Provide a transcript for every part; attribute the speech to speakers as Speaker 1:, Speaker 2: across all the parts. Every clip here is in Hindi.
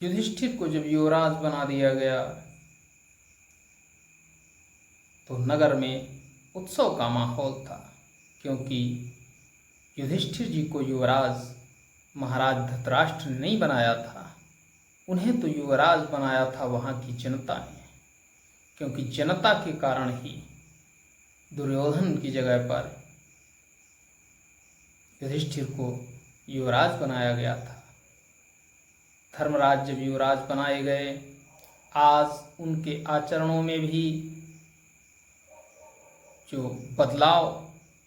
Speaker 1: युधिष्ठिर को जब युवराज बना दिया गया तो नगर में उत्सव का माहौल था, क्योंकि युधिष्ठिर जी को युवराज महाराज धृतराष्ट्र ने नहीं बनाया था। उन्हें तो युवराज बनाया था वहाँ की जनता ने, क्योंकि जनता के कारण ही दुर्योधन की जगह पर युधिष्ठिर को युवराज बनाया गया था। धर्मराज जब युवराज बनाए गए, आज उनके आचरणों में भी जो बदलाव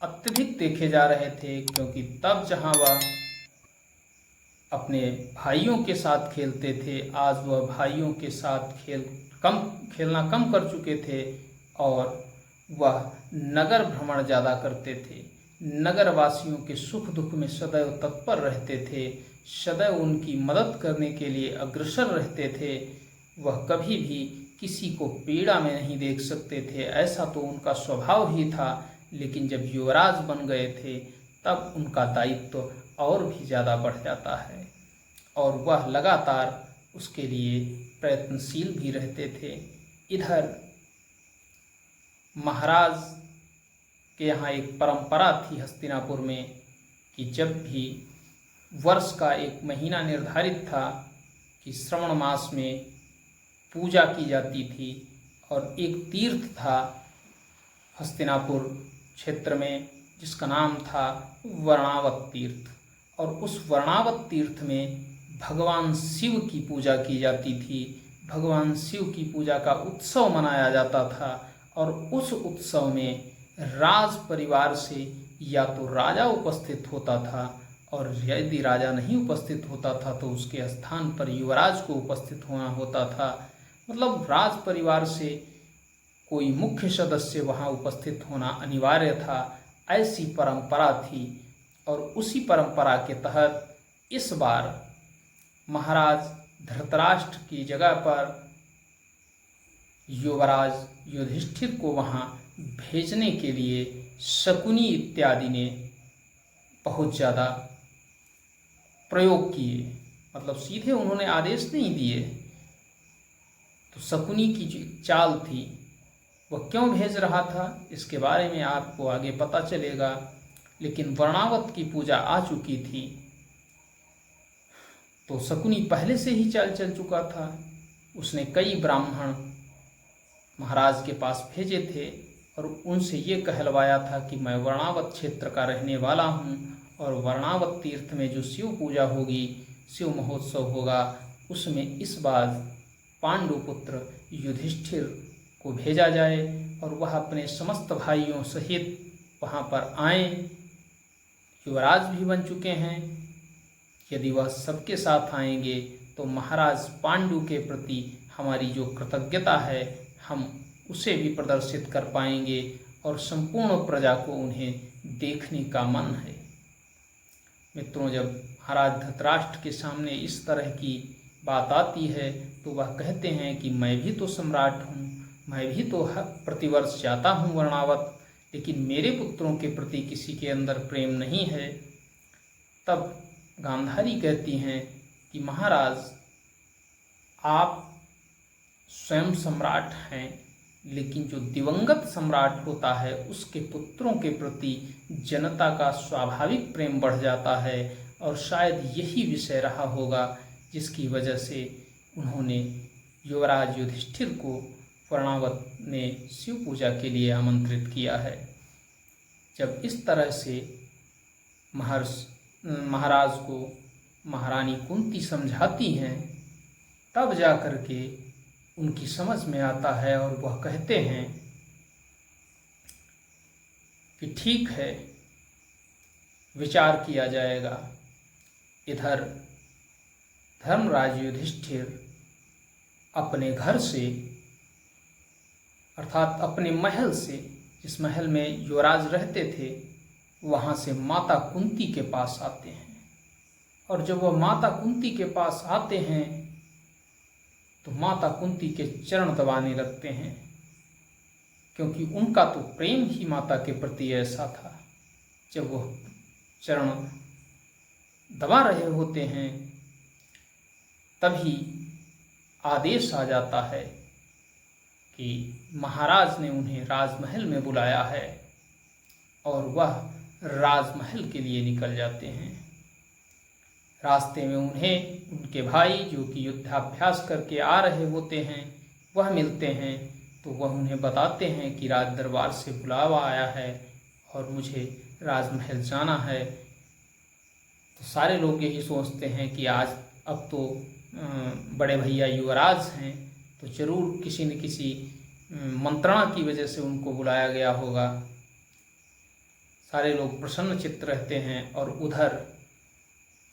Speaker 1: अत्यधिक देखे जा रहे थे, क्योंकि तब जहां वह अपने भाइयों के साथ खेलते थे, आज वह भाइयों के साथ खेलना कम कर चुके थे और वह नगर भ्रमण ज़्यादा करते थे। नगर वासियों के सुख दुख में सदैव तत्पर रहते थे, सदैव उनकी मदद करने के लिए अग्रसर रहते थे। वह कभी भी किसी को पीड़ा में नहीं देख सकते थे, ऐसा तो उनका स्वभाव ही था। लेकिन जब युवराज बन गए थे तब उनका दायित्व और भी ज़्यादा बढ़ जाता है और वह लगातार उसके लिए प्रयत्नशील भी रहते थे। इधर महाराज के यहाँ एक परंपरा थी हस्तिनापुर में कि जब भी वर्ष का एक महीना निर्धारित था कि श्रवण मास में पूजा की जाती थी, और एक तीर्थ था हस्तिनापुर क्षेत्र में जिसका नाम था वर्णावत तीर्थ, और उस वर्णावत तीर्थ में भगवान शिव की पूजा की जाती थी। भगवान शिव की पूजा का उत्सव मनाया जाता था और उस उत्सव में राज परिवार से या तो राजा उपस्थित होता था, और यदि राजा नहीं उपस्थित होता था तो उसके स्थान पर युवराज को उपस्थित होना होता था। मतलब राज परिवार से कोई मुख्य सदस्य वहाँ उपस्थित होना अनिवार्य था, ऐसी परंपरा थी। और उसी परंपरा के तहत इस बार महाराज धृतराष्ट्र की जगह पर युवराज युधिष्ठिर को वहाँ भेजने के लिए शकुनी इत्यादि ने बहुत ज़्यादा प्रयोग किए। मतलब सीधे उन्होंने आदेश नहीं दिए, तो शकुनी की जो चाल थी वह क्यों भेज रहा था इसके बारे में आपको आगे पता चलेगा। लेकिन वर्णावत की पूजा आ चुकी थी तो शकुनी पहले से ही चाल चल चुका था। उसने कई ब्राह्मण महाराज के पास भेजे थे और उनसे ये कहलवाया था कि मैं वर्णावत क्षेत्र का रहने वाला हूँ और वर्णावत तीर्थ में जो शिव पूजा होगी, शिव महोत्सव होगा, उसमें इस बार पांडुपुत्र युधिष्ठिर को भेजा जाए और वह अपने समस्त भाइयों सहित वहाँ पर आए। युवराज भी बन चुके हैं, यदि वह सबके साथ आएंगे तो महाराज पांडु के प्रति हमारी जो कृतज्ञता है हम उसे भी प्रदर्शित कर पाएंगे और संपूर्ण प्रजा को उन्हें देखने का मन है। मित्रों, जब महाराज धृतराष्ट्र के सामने इस तरह की बात आती है तो वह कहते हैं कि मैं भी तो सम्राट हूँ, मैं भी तो प्रतिवर्ष जाता हूँ वर्णावत, लेकिन मेरे पुत्रों के प्रति किसी के अंदर प्रेम नहीं है। तब गांधारी कहती हैं कि महाराज आप स्वयं सम्राट हैं, लेकिन जो दिवंगत सम्राट होता है उसके पुत्रों के प्रति जनता का स्वाभाविक प्रेम बढ़ जाता है, और शायद यही विषय रहा होगा जिसकी वजह से उन्होंने युवराज युधिष्ठिर को वर्णावत में शिव पूजा के लिए आमंत्रित किया है। जब इस तरह से महाराज को महारानी कुंती समझाती हैं तब जा कर के उनकी समझ में आता है और वह कहते हैं कि ठीक है, विचार किया जाएगा। इधर धर्मराज युधिष्ठिर अपने घर से अर्थात अपने महल से, जिस महल में युवराज रहते थे, वहाँ से माता कुंती के पास आते हैं। और जब वह माता कुंती के पास आते हैं तो माता कुंती के चरण दबाने लगते हैं, क्योंकि उनका तो प्रेम ही माता के प्रति ऐसा था। जब वह चरण दबा रहे होते हैं तभी आदेश आ जाता है कि महाराज ने उन्हें राजमहल में बुलाया है और वह राजमहल के लिए निकल जाते हैं। रास्ते में उन्हें उनके भाई जो कि युद्धाभ्यास करके आ रहे होते हैं वह मिलते हैं, तो वह उन्हें बताते हैं कि राज दरबार से बुलावा आया है और मुझे राजमहल जाना है। तो सारे लोग यही सोचते हैं कि आज अब तो बड़े भैया युवराज हैं, तो जरूर किसी न किसी मंत्रणा की वजह से उनको बुलाया गया होगा। सारे लोग प्रसन्न चित्त रहते हैं और उधर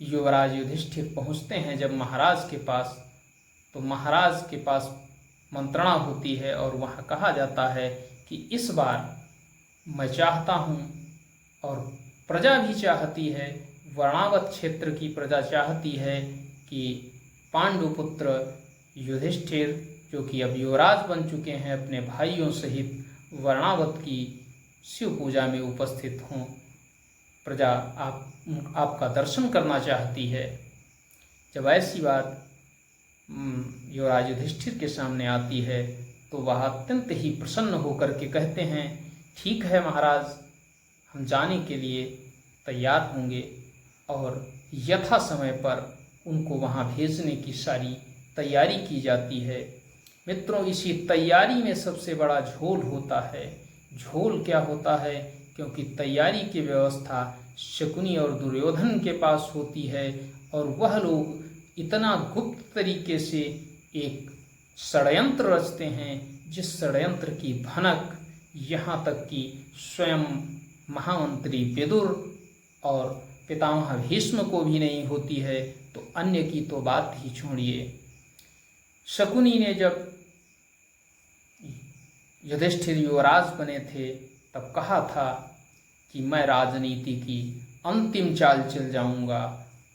Speaker 1: युवराज युधिष्ठिर पहुंचते हैं जब महाराज के पास, तो महाराज के पास मंत्रणा होती है और वहाँ कहा जाता है कि इस बार मैं चाहता हूँ और प्रजा भी चाहती है, वर्णावत क्षेत्र की प्रजा चाहती है कि पांडुपुत्र युधिष्ठिर जो कि अब युवराज बन चुके हैं अपने भाइयों सहित वर्णावत की शिव पूजा में उपस्थित हों। प्रजा आपका दर्शन करना चाहती है। जब ऐसी बात युवराज युधिष्ठिर के सामने आती है तो वह अत्यंत ही प्रसन्न होकर के कहते हैं, ठीक है महाराज, हम जाने के लिए तैयार होंगे और यथा समय पर उनको वहाँ भेजने की सारी तैयारी की जाती है। मित्रों, इसी तैयारी में सबसे बड़ा झोल होता है। झोल क्या होता है? क्योंकि तैयारी की व्यवस्था शकुनी और दुर्योधन के पास होती है और वह लोग इतना गुप्त तरीके से एक षड्यंत्र रचते हैं जिस षड्यंत्र की भनक यहाँ तक कि स्वयं महामंत्री विदुर और पितामह भीष्म को भी नहीं होती है, तो अन्य की तो बात ही छोड़िए। शकुनी ने जब युधिष्ठिर युवराज बने थे तब कहा था कि मैं राजनीति की अंतिम चाल चल जाऊंगा,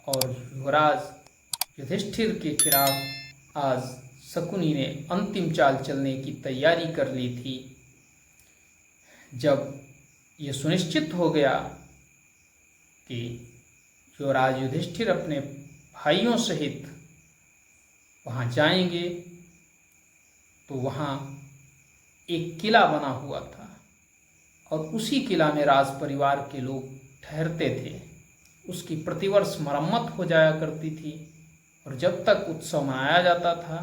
Speaker 1: और युवराज युधिष्ठिर के खिलाफ आज शकुनी ने अंतिम चाल चलने की तैयारी कर ली थी। जब ये सुनिश्चित हो गया कि युवराज युधिष्ठिर अपने भाइयों सहित वहाँ जाएंगे, तो वहाँ एक किला बना हुआ था और उसी किला में राज परिवार के लोग ठहरते थे। उसकी प्रतिवर्ष मरम्मत हो जाया करती थी और जब तक उत्सव मनाया जाता था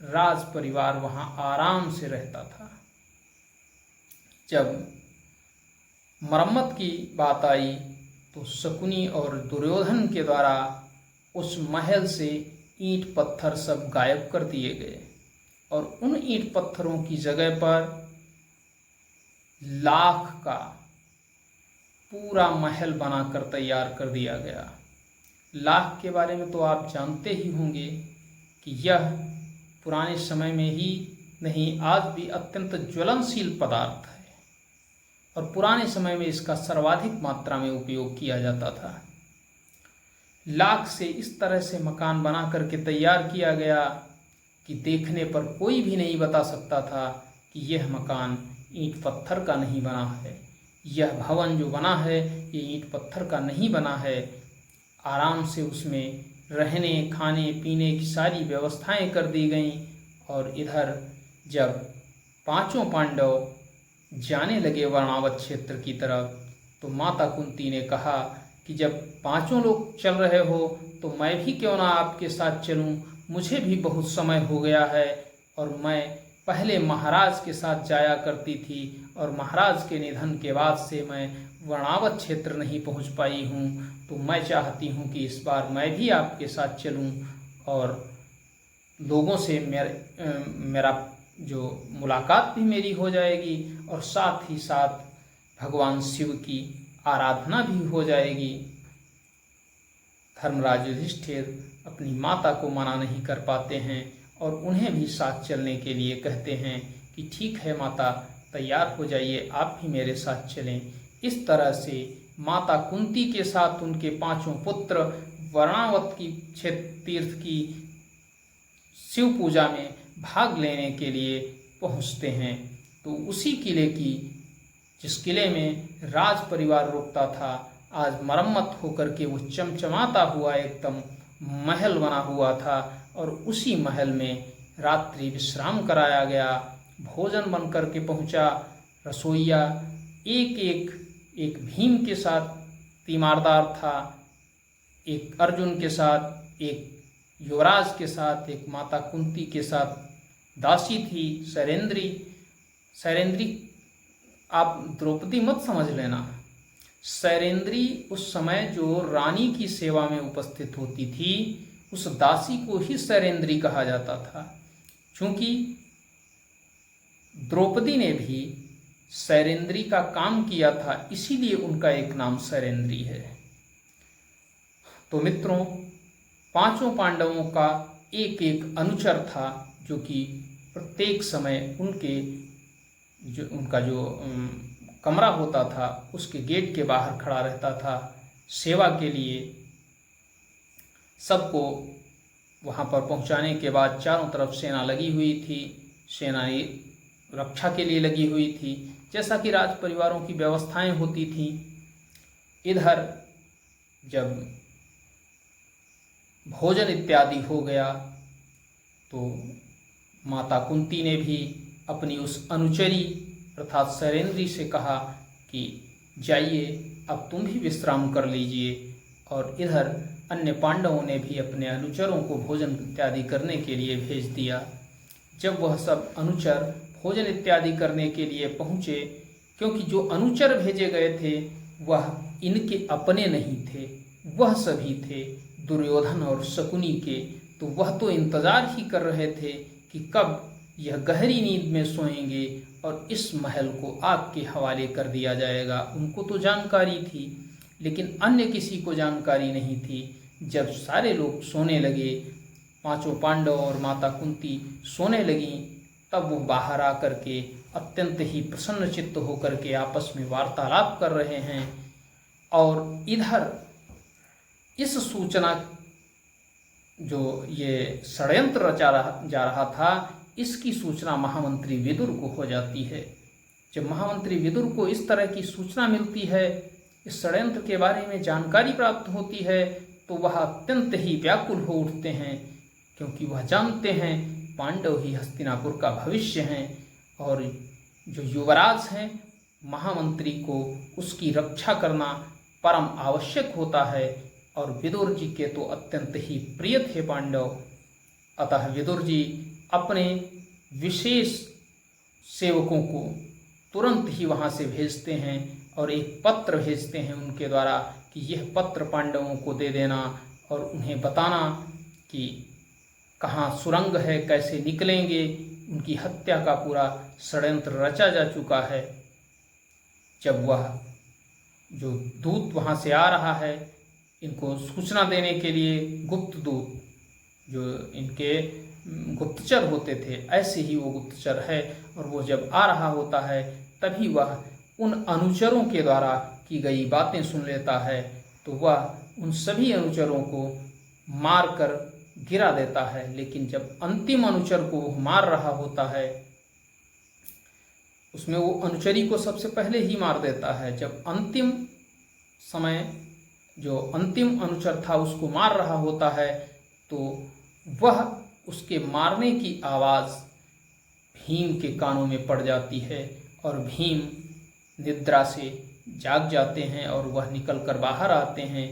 Speaker 1: राज परिवार वहाँ आराम से रहता था। जब मरम्मत की बात आई तो शकुनी और दुर्योधन के द्वारा उस महल से ईंट पत्थर सब गायब कर दिए गए और उन ईंट पत्थरों की जगह पर लाख का पूरा महल बनाकर तैयार कर दिया गया। लाख के बारे में तो आप जानते ही होंगे कि यह पुराने समय में ही नहीं, आज भी अत्यंत ज्वलनशील पदार्थ है और पुराने समय में इसका सर्वाधिक मात्रा में उपयोग किया जाता था। लाख से इस तरह से मकान बना करके तैयार किया गया कि देखने पर कोई भी नहीं बता सकता था कि यह मकान ईंट पत्थर का नहीं बना है, यह भवन जो बना है ये ईंट पत्थर का नहीं बना है। आराम से उसमें रहने खाने पीने की सारी व्यवस्थाएं कर दी गईं। और इधर जब पांचों पांडव जाने लगे वर्णावत क्षेत्र की तरफ तो माता कुंती ने कहा कि जब पांचों लोग चल रहे हो तो मैं भी क्यों ना आपके साथ चलूं, मुझे भी बहुत समय हो गया है और मैं पहले महाराज के साथ जाया करती थी और महाराज के निधन के बाद से मैं वर्णावत क्षेत्र नहीं पहुंच पाई हूं, तो मैं चाहती हूं कि इस बार मैं भी आपके साथ चलूं और लोगों से मेरा जो मुलाकात भी मेरी हो जाएगी और साथ ही साथ भगवान शिव की आराधना भी हो जाएगी। धर्मराज युधिष्ठिर अपनी माता को मना नहीं कर पाते हैं और उन्हें भी साथ चलने के लिए कहते हैं कि ठीक है माता, तैयार हो जाइए, आप भी मेरे साथ चलें। इस तरह से माता कुंती के साथ उनके पांचों पुत्र वर्णावत की तीर्थ की शिव पूजा में भाग लेने के लिए पहुंचते हैं। तो उसी किले की, जिस किले में राज परिवार रुकता था, आज मरम्मत होकर के वो चमचमाता हुआ एकदम महल बना हुआ था और उसी महल में रात्रि विश्राम कराया गया, भोजन बन करके पहुंचा। रसोइया एक भीम के साथ तीमारदार था, एक अर्जुन के साथ, एक युवराज के साथ, एक माता कुंती के साथ दासी थी शैरेंद्री। आप द्रौपदी मत समझ लेना। शैरेंद्री उस समय जो रानी की सेवा में उपस्थित होती थी, उस दासी को ही शैरेंद्री कहा जाता था। क्योंकि द्रौपदी ने भी शैरेंद्री का काम किया था, इसीलिए उनका एक नाम शैरेंद्री है। तो मित्रों, पांचों पांडवों का एक एक अनुचर था, जो कि प्रत्येक समय उनका जो कमरा होता था उसके गेट के बाहर खड़ा रहता था सेवा के लिए। सबको वहाँ पर पहुँचाने के बाद चारों तरफ सेना लगी हुई थी, सेना रक्षा के लिए लगी हुई थी, जैसा कि राज परिवारों की व्यवस्थाएं होती थीं। इधर जब भोजन इत्यादि हो गया तो माता कुंती ने भी अपनी उस अनुचरी अर्थात शैरेंद्री से कहा कि जाइए, अब तुम भी विश्राम कर लीजिए। और इधर अन्य पांडवों ने भी अपने अनुचरों को भोजन इत्यादि करने के लिए भेज दिया। जब वह सब अनुचर भोजन इत्यादि करने के लिए पहुँचे, क्योंकि जो अनुचर भेजे गए थे वह इनके अपने नहीं थे, वह सभी थे दुर्योधन और शकुनी के। तो वह तो इंतजार ही कर रहे थे कि कब यह गहरी नींद में सोएंगे और इस महल को आग के हवाले कर दिया जाएगा। उनको तो जानकारी थी, लेकिन अन्य किसी को जानकारी नहीं थी। जब सारे लोग सोने लगे, पांचों पांडव और माता कुंती सोने लगीं, तब वो बाहर आकर के अत्यंत ही प्रसन्न चित्त होकर के आपस में वार्तालाप कर रहे हैं। और इधर इस सूचना जो ये षड्यंत्र रचा जा रहा था, इसकी सूचना महामंत्री विदुर को हो जाती है। जब महामंत्री विदुर को इस तरह की सूचना मिलती है, इस षड्यंत्र के बारे में जानकारी प्राप्त होती है, तो वह अत्यंत ही व्याकुल हो उठते हैं, क्योंकि वह जानते हैं पांडव ही हस्तिनापुर का भविष्य हैं और जो युवराज हैं, महामंत्री को उसकी रक्षा करना परम आवश्यक होता है। और विदुर जी के तो अत्यंत ही प्रिय थे पांडव। अतः विदुर जी अपने विशेष सेवकों को तुरंत ही वहाँ से भेजते हैं और एक पत्र भेजते हैं उनके द्वारा कि यह पत्र पांडवों को दे देना और उन्हें बताना कि कहाँ सुरंग है, कैसे निकलेंगे। उनकी हत्या का पूरा षड्यंत्र रचा जा चुका है। जब वह जो दूत वहाँ से आ रहा है इनको सूचना देने के लिए, गुप्त दूत जो इनके गुप्तचर होते थे, ऐसे ही वो गुप्तचर है। और वो जब आ रहा होता है तभी वह उन अनुचरों के द्वारा की गई बातें सुन लेता है, तो वह उन सभी अनुचरों को मार कर गिरा देता है। लेकिन जब अंतिम अनुचर को मार रहा होता है, उसमें वो अनुचरी को सबसे पहले ही मार देता है। जब अंतिम समय जो अंतिम अनुचर था उसको मार रहा होता है, तो वह उसके मारने की आवाज़ भीम के कानों में पड़ जाती है और भीम निद्रा से जाग जाते हैं और वह निकलकर बाहर आते हैं।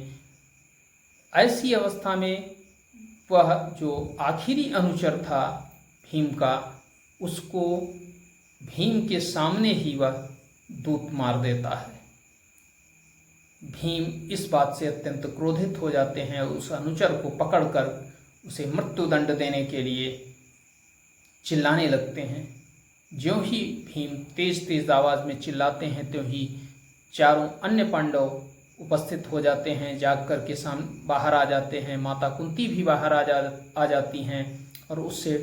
Speaker 1: ऐसी अवस्था में वह जो आखिरी अनुचर था भीम का, उसको भीम के सामने ही वह दूत मार देता है। भीम इस बात से अत्यंत क्रोधित हो जाते हैं और उस अनुचर को पकड़कर उसे मृत्युदंड देने के लिए चिल्लाने लगते हैं। ज्यों ही भीम तेज तेज आवाज़ में चिल्लाते हैं, त्यों ही चारों अन्य पांडव उपस्थित हो जाते हैं, जाग कर के बाहर आ जाते हैं। माता कुंती भी बाहर आ जाती हैं और उससे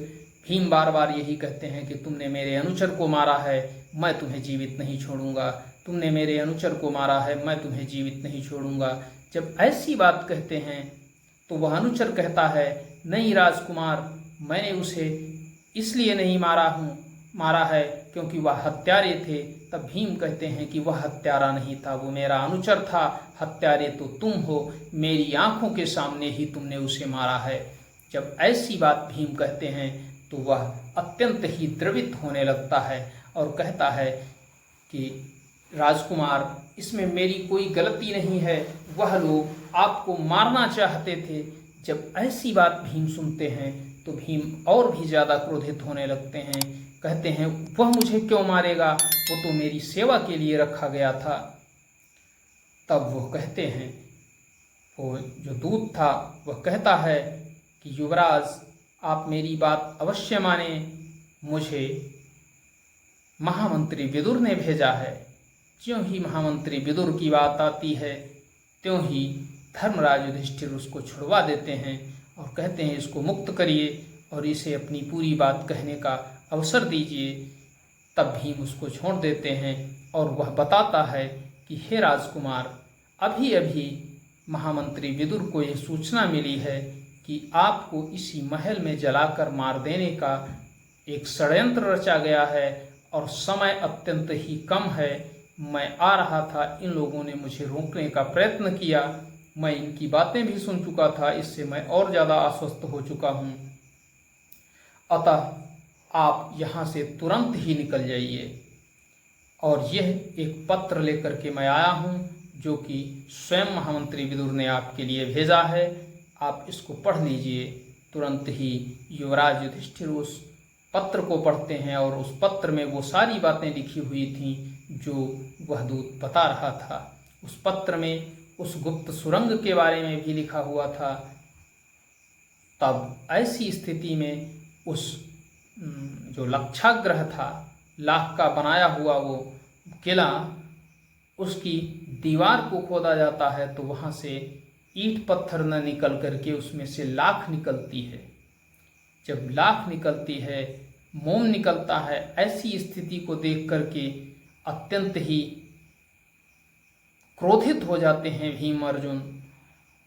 Speaker 1: भीम बार बार यही कहते हैं कि तुमने मेरे अनुचर को मारा है, मैं तुम्हें जीवित नहीं छोड़ूंगा। तुमने मेरे अनुचर को मारा है, मैं तुम्हें जीवित नहीं छोड़ूंगा। जब ऐसी बात कहते हैं तो वह अनुचर कहता है, नहीं राजकुमार, मैंने उसे इसलिए नहीं मारा है क्योंकि वह हत्यारे थे। तब भीम कहते हैं कि वह हत्यारा नहीं था, वो मेरा अनुचर था, हत्यारे तो तुम हो, मेरी आंखों के सामने ही तुमने उसे मारा है। जब ऐसी बात भीम कहते हैं तो वह अत्यंत ही द्रवित होने लगता है और कहता है कि राजकुमार, इसमें मेरी कोई गलती नहीं है, वह लोग आपको मारना चाहते थे। जब ऐसी बात भीम सुनते हैं तो भीम और भी ज़्यादा क्रोधित होने लगते हैं। कहते हैं, वह मुझे क्यों मारेगा, वो तो मेरी सेवा के लिए रखा गया था। तब वो कहते हैं, वो जो दूत था वह कहता है कि युवराज, आप मेरी बात अवश्य माने, मुझे महामंत्री विदुर ने भेजा है। ज्यों ही महामंत्री विदुर की बात आती है त्यों ही धर्मराज युधिष्ठिर उसको छुड़वा देते हैं और कहते हैं, इसको मुक्त करिए और इसे अपनी पूरी बात कहने का अवसर दीजिए। तब भीम उसको छोड़ देते हैं और वह बताता है कि हे राजकुमार, अभी अभी महामंत्री विदुर को यह सूचना मिली है कि आपको इसी महल में जलाकर मार देने का एक षड्यंत्र रचा गया है और समय अत्यंत ही कम है। मैं आ रहा था, इन लोगों ने मुझे रोकने का प्रयत्न किया, मैं इनकी बातें भी सुन चुका था, इससे मैं और ज़्यादा आश्वस्त हो चुका हूँ। अतः आप यहाँ से तुरंत ही निकल जाइए। और यह एक पत्र लेकर के मैं आया हूँ जो कि स्वयं महामंत्री विदुर ने आपके लिए भेजा है, आप इसको पढ़ लीजिए। तुरंत ही युवराज युधिष्ठिर उस पत्र को पढ़ते हैं और उस पत्र में वो सारी बातें लिखी हुई थीं जो वह दूत बता रहा था। उस पत्र में उस गुप्त सुरंग के बारे में भी लिखा हुआ था। तब ऐसी स्थिति में उस जो लक्षाग्रह था, लाख का बनाया हुआ वो किला, उसकी दीवार को खोदा जाता है तो वहाँ से ईंट पत्थर न निकल करके उसमें से लाख निकलती है। जब लाख निकलती है, मोम निकलता है। ऐसी स्थिति को देख करके अत्यंत ही क्रोधित हो जाते हैं भीम अर्जुन।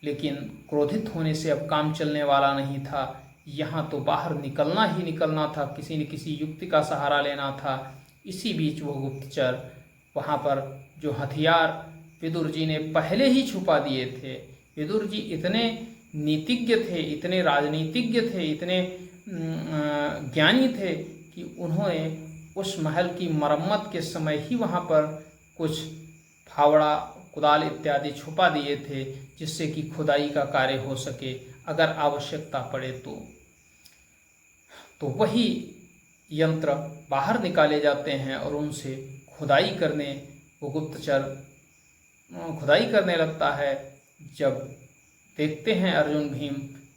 Speaker 1: लेकिन क्रोधित होने से अब काम चलने वाला नहीं था। यहाँ तो बाहर निकलना ही निकलना था, किसी न किसी युक्ति का सहारा लेना था। इसी बीच वो गुप्तचर वहाँ पर जो हथियार विदुर जी ने पहले ही छुपा दिए थे, विदुर जी इतने नीतिज्ञ थे, इतने राजनीतिज्ञ थे, इतने ज्ञानी थे कि उन्होंने उस महल की मरम्मत के समय ही वहाँ पर कुछ फावड़ा, कुदाल इत्यादि छुपा दिए थे जिससे कि खुदाई का कार्य हो सके अगर आवश्यकता पड़े तो वही यंत्र बाहर निकाले जाते हैं और उनसे खुदाई करने वो गुप्तचर खुदाई करने लगता है। जब देखते हैं अर्जुन भीम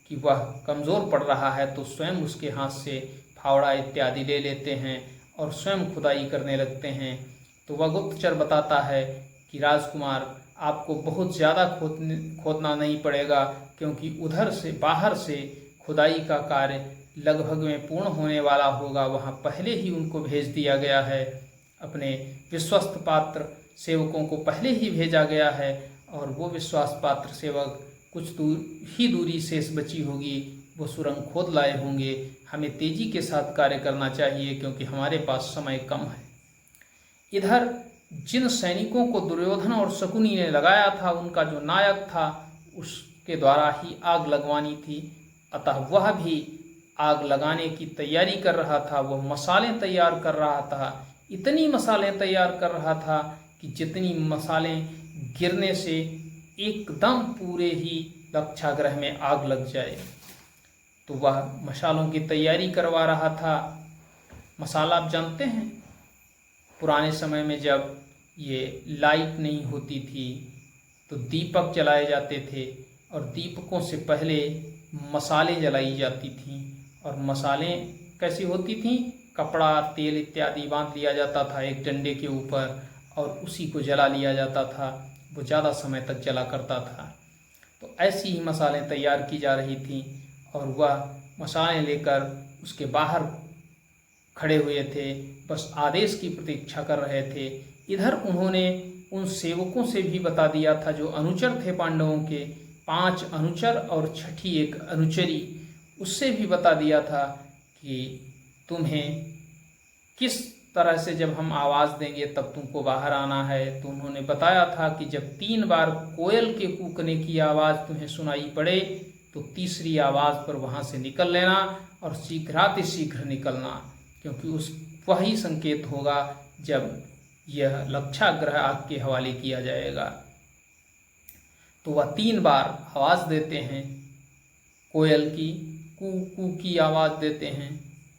Speaker 1: कि वह कमज़ोर पड़ रहा है तो स्वयं उसके हाथ से फावड़ा इत्यादि ले लेते हैं और स्वयं खुदाई करने लगते हैं। तो वह गुप्तचर बताता है कि राजकुमार, आपको बहुत ज़्यादा खोदना नहीं पड़ेगा, क्योंकि उधर से बाहर से खुदाई का कार्य लगभग में पूर्ण होने वाला होगा। वहाँ पहले ही उनको भेज दिया गया है, अपने विश्वस्त पात्र सेवकों को पहले ही भेजा गया है और वो विश्वास पात्र सेवक कुछ दूरी शेष बची होगी, वो सुरंग खोद लाए होंगे। हमें तेजी के साथ कार्य करना चाहिए क्योंकि हमारे पास समय कम है। इधर जिन सैनिकों को दुर्योधन और शकुनी ने लगाया था, उनका जो नायक था उसके द्वारा ही आग लगवानी थी, अतः वह भी आग लगाने की तैयारी कर रहा था। वह मसालें तैयार कर रहा था, इतनी मसालें तैयार कर रहा था कि जितनी मसालें गिरने से एकदम पूरे ही लक्षाग्रह में आग लग जाए। तो वह मसालों की तैयारी करवा रहा था। मसाला आप जानते हैं, पुराने समय में जब ये लाइट नहीं होती थी तो दीपक जलाए जाते थे और दीपकों से पहले मसाले जलाई जाती थीं। और मसालें कैसी होती थीं? कपड़ा, तेल इत्यादि बांध लिया जाता था एक डंडे के ऊपर और उसी को जला लिया जाता था, वो ज़्यादा समय तक जला करता था। तो ऐसी ही मसालें तैयार की जा रही थीं और वह मसालें लेकर उसके बाहर खड़े हुए थे, बस आदेश की प्रतीक्षा कर रहे थे। इधर उन्होंने उन सेवकों से भी बता दिया था जो अनुचर थे पांडवों के, 5 अनुचर और 6ठी एक अनुचरी, उससे भी बता दिया था कि तुम्हें किस तरह से जब हम आवाज़ देंगे तब तुमको बाहर आना है। तो उन्होंने बताया था कि जब 3 बार कोयल के कूकने की आवाज़ तुम्हें सुनाई पड़े तो तीसरी आवाज़ पर वहाँ से निकल लेना और शीघ्रातिशीघ्र निकलना, क्योंकि उस वही संकेत होगा जब यह लक्षाग्रह आग के हवाले किया जाएगा। तो वह 3 बार आवाज़ देते हैं, कोयल की कू कू की आवाज़ देते हैं,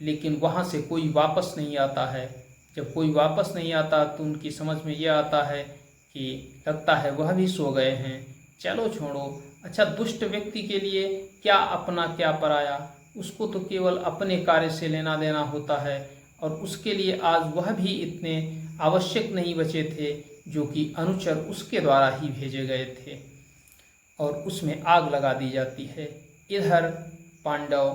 Speaker 1: लेकिन वहाँ से कोई वापस नहीं आता है। जब कोई वापस नहीं आता तो उनकी समझ में यह आता है कि लगता है वह भी सो गए हैं, चलो छोड़ो। अच्छा, दुष्ट व्यक्ति के लिए क्या अपना क्या पराया, उसको तो केवल अपने कार्य से लेना देना होता है, और उसके लिए आज वह भी इतने आवश्यक नहीं बचे थे जो कि अनुचर उसके द्वारा ही भेजे गए थे, और उसमें आग लगा दी जाती है। इधर पांडव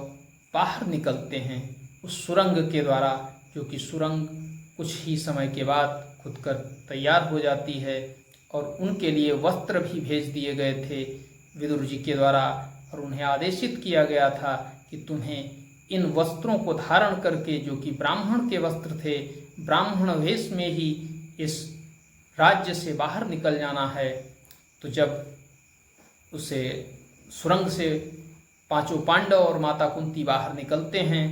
Speaker 1: बाहर निकलते हैं उस सुरंग के द्वारा, जो कि सुरंग कुछ ही समय के बाद खुद कर तैयार हो जाती है, और उनके लिए वस्त्र भी भेज दिए गए थे विदुर जी के द्वारा, और उन्हें आदेशित किया गया था कि तुम्हें इन वस्त्रों को धारण करके, जो कि ब्राह्मण के वस्त्र थे, ब्राह्मण वेश में ही इस राज्य से बाहर निकल जाना है। तो जब उसे सुरंग से 5 पांडव और माता कुंती बाहर निकलते हैं,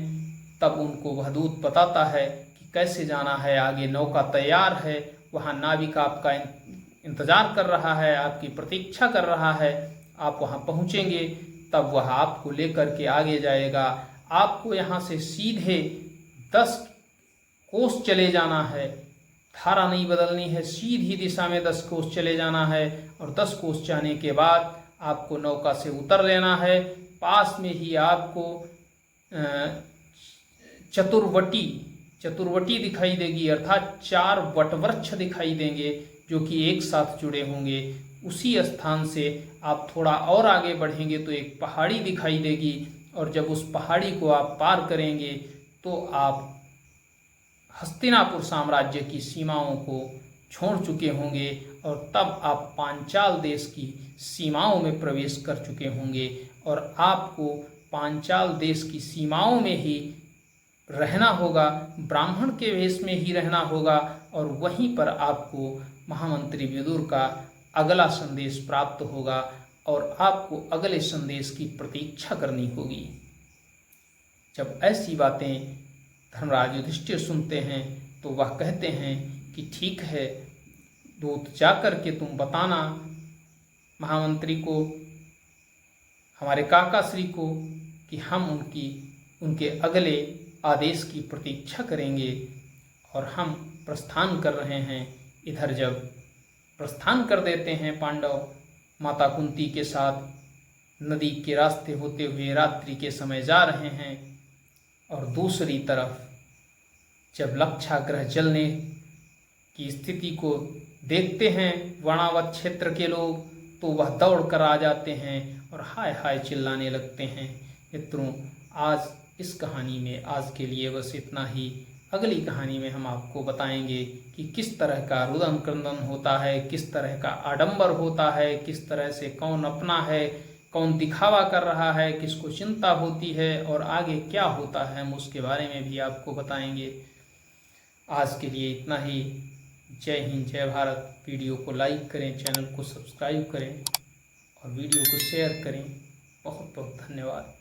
Speaker 1: तब उनको वह दूत बताता है कि कैसे जाना है आगे। नौका तैयार है, वहाँ नाविक आपका इंतजार कर रहा है, आपकी प्रतीक्षा कर रहा है, आप वहाँ पहुँचेंगे तब वह आपको लेकर के आगे जाएगा। आपको यहाँ से सीधे 10 कोस चले जाना है, धारा नहीं बदलनी है, सीधी दिशा में 10 कोस चले जाना है, और 10 कोस जाने के बाद आपको नौका से उतर लेना है। पास में ही आपको चतुर्वटी दिखाई देगी, अर्थात 4 वटवृक्ष दिखाई देंगे जो कि एक साथ जुड़े होंगे। उसी स्थान से आप थोड़ा और आगे बढ़ेंगे तो एक पहाड़ी दिखाई देगी, और जब उस पहाड़ी को आप पार करेंगे तो आप हस्तिनापुर साम्राज्य की सीमाओं को छोड़ चुके होंगे, और तब आप पांचाल देश की सीमाओं में प्रवेश कर चुके होंगे, और आपको पांचाल देश की सीमाओं में ही रहना होगा, ब्राह्मण के वेश में ही रहना होगा, और वहीं पर आपको महामंत्री विदुर का अगला संदेश प्राप्त होगा, और आपको अगले संदेश की प्रतीक्षा करनी होगी। जब ऐसी बातें धर्मराज युधिष्ठिर सुनते हैं तो वह कहते हैं कि ठीक है, दूत जाकर के तुम बताना महामंत्री को, हमारे काका श्री को, कि हम उनके अगले आदेश की प्रतीक्षा करेंगे, और हम प्रस्थान कर रहे हैं। इधर जब प्रस्थान कर देते हैं पांडव माता कुंती के साथ, नदी के रास्ते होते हुए रात्रि के समय जा रहे हैं, और दूसरी तरफ जब लक्षाग्रह जलने की स्थिति को देखते हैं वर्णावत क्षेत्र के लोग, तो वह दौड़ कर आ जाते हैं और हाय हाय चिल्लाने लगते हैं। मित्रों, आज इस कहानी में आज के लिए बस इतना ही। अगली कहानी में हम आपको बताएंगे कि किस तरह का रुदन क्रंदन होता है, किस तरह का आडंबर होता है, किस तरह से कौन अपना है, कौन दिखावा कर रहा है, किसको चिंता होती है, और आगे क्या होता है हम उसके बारे में भी आपको बताएंगे। आज के लिए इतना ही। जय हिंद, जय भारत। वीडियो को लाइक करें, चैनल को सब्सक्राइब करें, और वीडियो को शेयर करें। बहुत बहुत धन्यवाद।